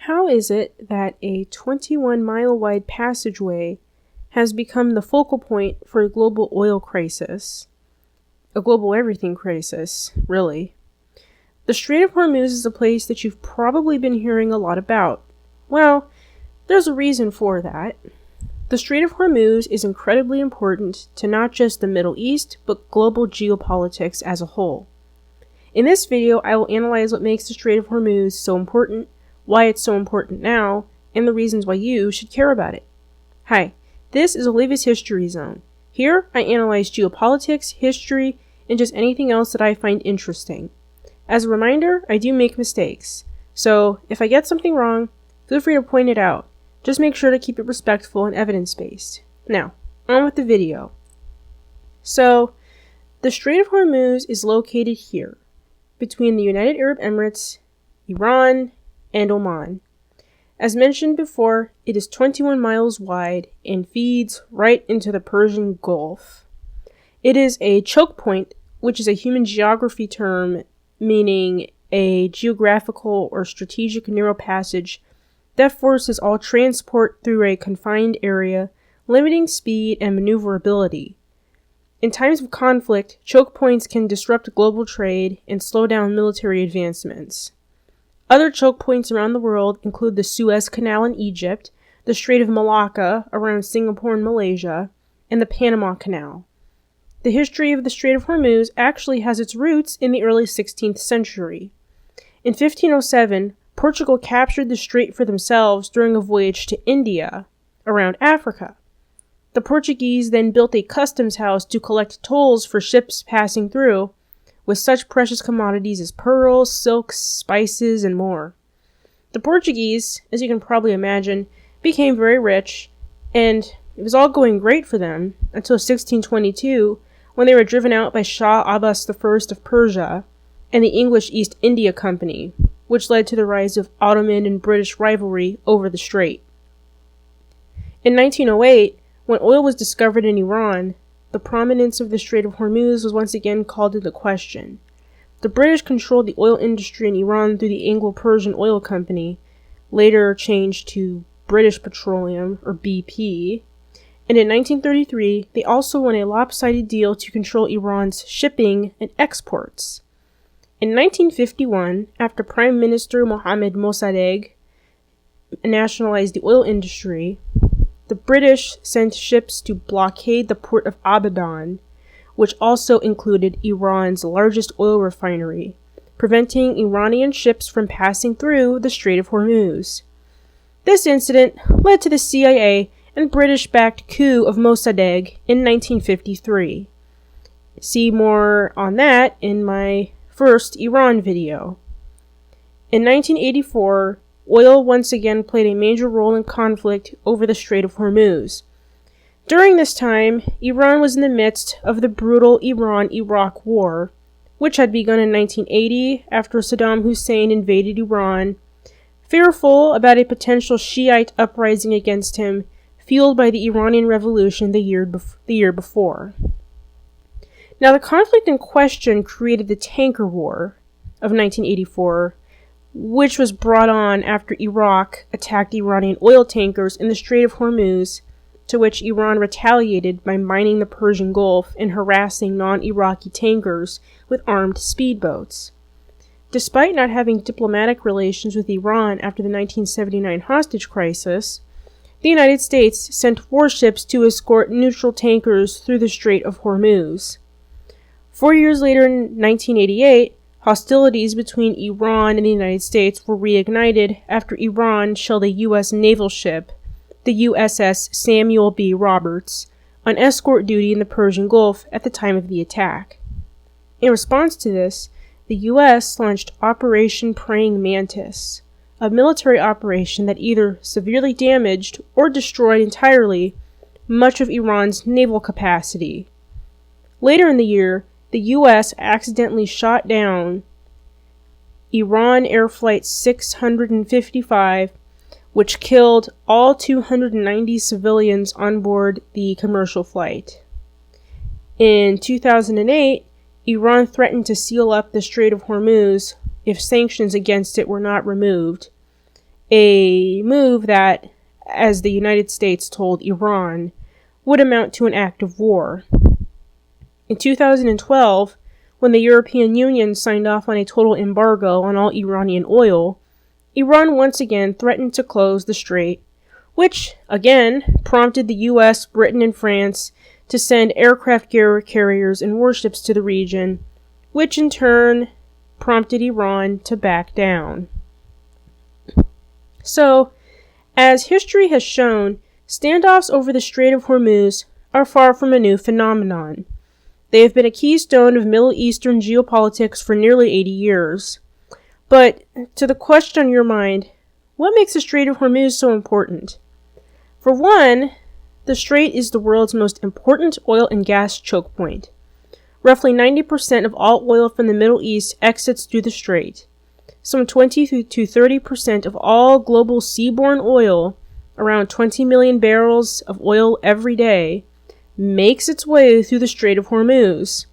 How is it that a 21-mile-wide passageway has become the focal point for a global oil crisis? A global everything crisis, really. The Strait of Hormuz is a place that you've probably been hearing a lot about. Well, there's a reason for that. The Strait of Hormuz is incredibly important to not just the Middle East, but global geopolitics as a whole. In this video, I will analyze what makes the Strait of Hormuz so important, why it's so important now, and the reasons why you should care about it. Hi, this is Olivia's History Zone. Here, I analyze geopolitics, history, and just anything else that I find interesting. As a reminder, I do make mistakes, so if I get something wrong, feel free to point it out. Just make sure to keep it respectful and evidence-based. Now, on with the video. So, the Strait of Hormuz is located here, between the United Arab Emirates, Iran, and Oman. As mentioned before, it is 21 miles wide and feeds right into the Persian Gulf. It is a choke point, which is a human geography term meaning a geographical or strategic narrow passage that forces all transport through a confined area, limiting speed and maneuverability. In times of conflict, choke points can disrupt global trade and slow down military advancements. Other choke points around the world include the Suez Canal in Egypt, the Strait of Malacca around Singapore and Malaysia, and the Panama Canal. The history of the Strait of Hormuz actually has its roots in the early 16th century. In 1507, Portugal captured the strait for themselves during a voyage to India, around Africa. The Portuguese then built a customs house to collect tolls for ships passing through, with such precious commodities as pearls, silks, spices, and more. The Portuguese, as you can probably imagine, became very rich, and it was all going great for them until 1622, when they were driven out by Shah Abbas I of Persia and the English East India Company, which led to the rise of Ottoman and British rivalry over the strait. In 1908, when oil was discovered in Iran, the prominence of the Strait of Hormuz was once again called into question. The British controlled the oil industry in Iran through the Anglo-Persian Oil Company, later changed to British Petroleum, or BP, and in 1933, they also won a lopsided deal to control Iran's shipping and exports. In 1951, after Prime Minister Mohammad Mossadegh nationalized the oil industry, the British sent ships to blockade the port of Abadan, which also included Iran's largest oil refinery, preventing Iranian ships from passing through the Strait of Hormuz. This incident led to the CIA and British-backed coup of Mossadegh in 1953. See more on that in my first Iran video. In 1984, oil once again played a major role in conflict over the Strait of Hormuz. During this time, Iran was in the midst of the brutal Iran-Iraq War, which had begun in 1980 after Saddam Hussein invaded Iran, fearful about a potential Shiite uprising against him, fueled by the Iranian Revolution the year before. Now, the conflict in question created the Tanker War of 1984, which was brought on after Iraq attacked Iranian oil tankers in the Strait of Hormuz, to which Iran retaliated by mining the Persian Gulf and harassing non-Iraqi tankers with armed speedboats. Despite not having diplomatic relations with Iran after the 1979 hostage crisis, the United States sent warships to escort neutral tankers through the Strait of Hormuz. 4 years later, in 1988, hostilities between Iran and the United States were reignited after Iran shelled a U.S. naval ship, the USS Samuel B. Roberts, on escort duty in the Persian Gulf at the time of the attack. In response to this, the U.S. launched Operation Praying Mantis, a military operation that either severely damaged or destroyed entirely much of Iran's naval capacity. Later in the year, the U.S. accidentally shot down Iran Air Flight 655, which killed all 290 civilians on board the commercial flight. In 2008, Iran threatened to seal up the Strait of Hormuz if sanctions against it were not removed, a move that, as the United States told Iran, would amount to an act of war. In 2012, when the European Union signed off on a total embargo on all Iranian oil, Iran once again threatened to close the strait, which, again, prompted the US, Britain, and France to send aircraft carriers and warships to the region, which in turn prompted Iran to back down. So, as history has shown, standoffs over the Strait of Hormuz are far from a new phenomenon. They have been a keystone of Middle Eastern geopolitics for nearly 80 years. But, to the question on your mind, what makes the Strait of Hormuz so important? For one, the strait is the world's most important oil and gas choke point. Roughly 90% of all oil from the Middle East exits through the strait. Some 20 to 30% of all global seaborne oil, around 20 million barrels of oil every day, makes its way through the Strait of Hormuz.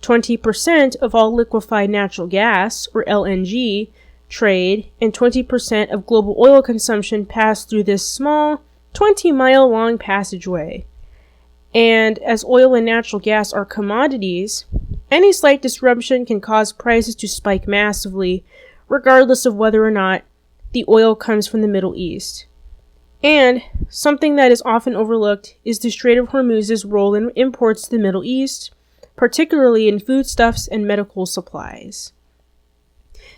20% of all liquefied natural gas, or LNG, trade, and 20% of global oil consumption pass through this small, 20-mile-long passageway. And as oil and natural gas are commodities, any slight disruption can cause prices to spike massively, regardless of whether or not the oil comes from the Middle East. And something that is often overlooked is the Strait of Hormuz's role in imports to the Middle East, particularly in foodstuffs and medical supplies.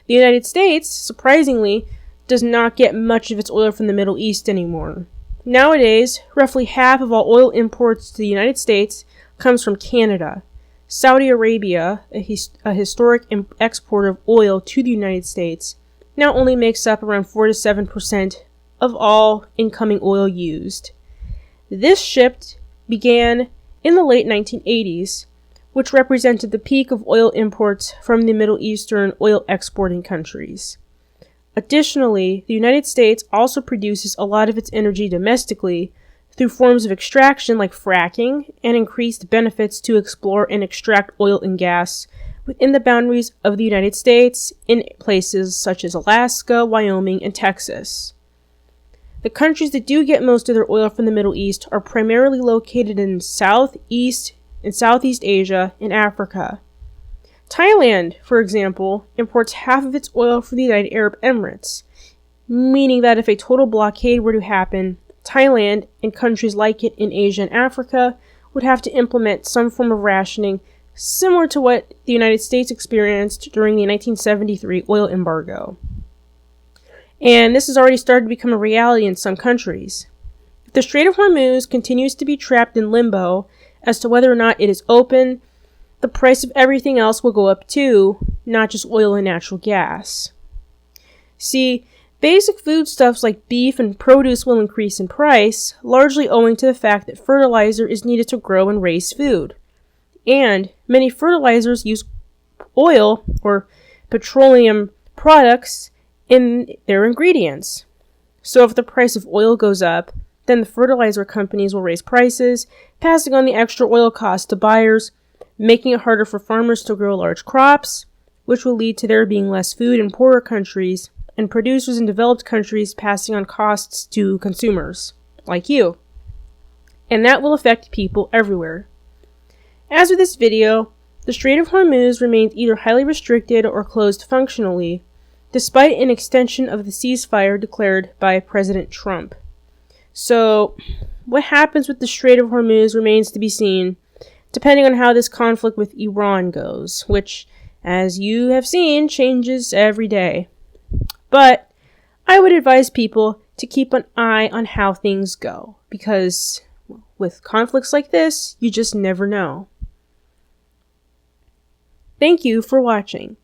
The United States, surprisingly, does not get much of its oil from the Middle East anymore. Nowadays, roughly half of all oil imports to the United States comes from Canada. Saudi Arabia, a historic exporter of oil to the United States, now only makes up around 4 to 7% of all incoming oil used. This shift began in the late 1980s, which represented the peak of oil imports from the Middle Eastern oil exporting countries. Additionally, the United States also produces a lot of its energy domestically through forms of extraction like fracking and increased benefits to explore and extract oil and gas within the boundaries of the United States in places such as Alaska, Wyoming, and Texas. The countries that do get most of their oil from the Middle East are primarily located in Southeast Asia and Africa. Thailand, for example, imports half of its oil from the United Arab Emirates, meaning that if a total blockade were to happen, Thailand and countries like it in Asia and Africa would have to implement some form of rationing similar to what the United States experienced during the 1973 oil embargo. And this has already started to become a reality in some countries. If the Strait of Hormuz continues to be trapped in limbo as to whether or not it is open, the price of everything else will go up too, not just oil and natural gas. See, basic foodstuffs like beef and produce will increase in price, largely owing to the fact that fertilizer is needed to grow and raise food. And many fertilizers use oil or petroleum products in their ingredients. So if the price of oil goes up, then the fertilizer companies will raise prices, passing on the extra oil costs to buyers, making it harder for farmers to grow large crops, which will lead to there being less food in poorer countries, and producers in developed countries passing on costs to consumers, like you. And that will affect people everywhere. As with this video, the Strait of Hormuz remains either highly restricted or closed functionally, despite an extension of the ceasefire declared by President Trump. So, what happens with the Strait of Hormuz remains to be seen, depending on how this conflict with Iran goes, which, as you have seen, changes every day. But I would advise people to keep an eye on how things go, because with conflicts like this, you just never know. Thank you for watching.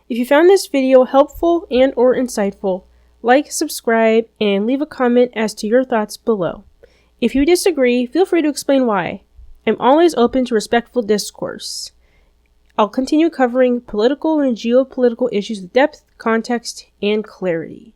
If you found this video helpful and or insightful, like, subscribe, and leave a comment as to your thoughts below. If you disagree, feel free to explain why. I'm always open to respectful discourse. I'll continue covering political and geopolitical issues with depth, context, and clarity.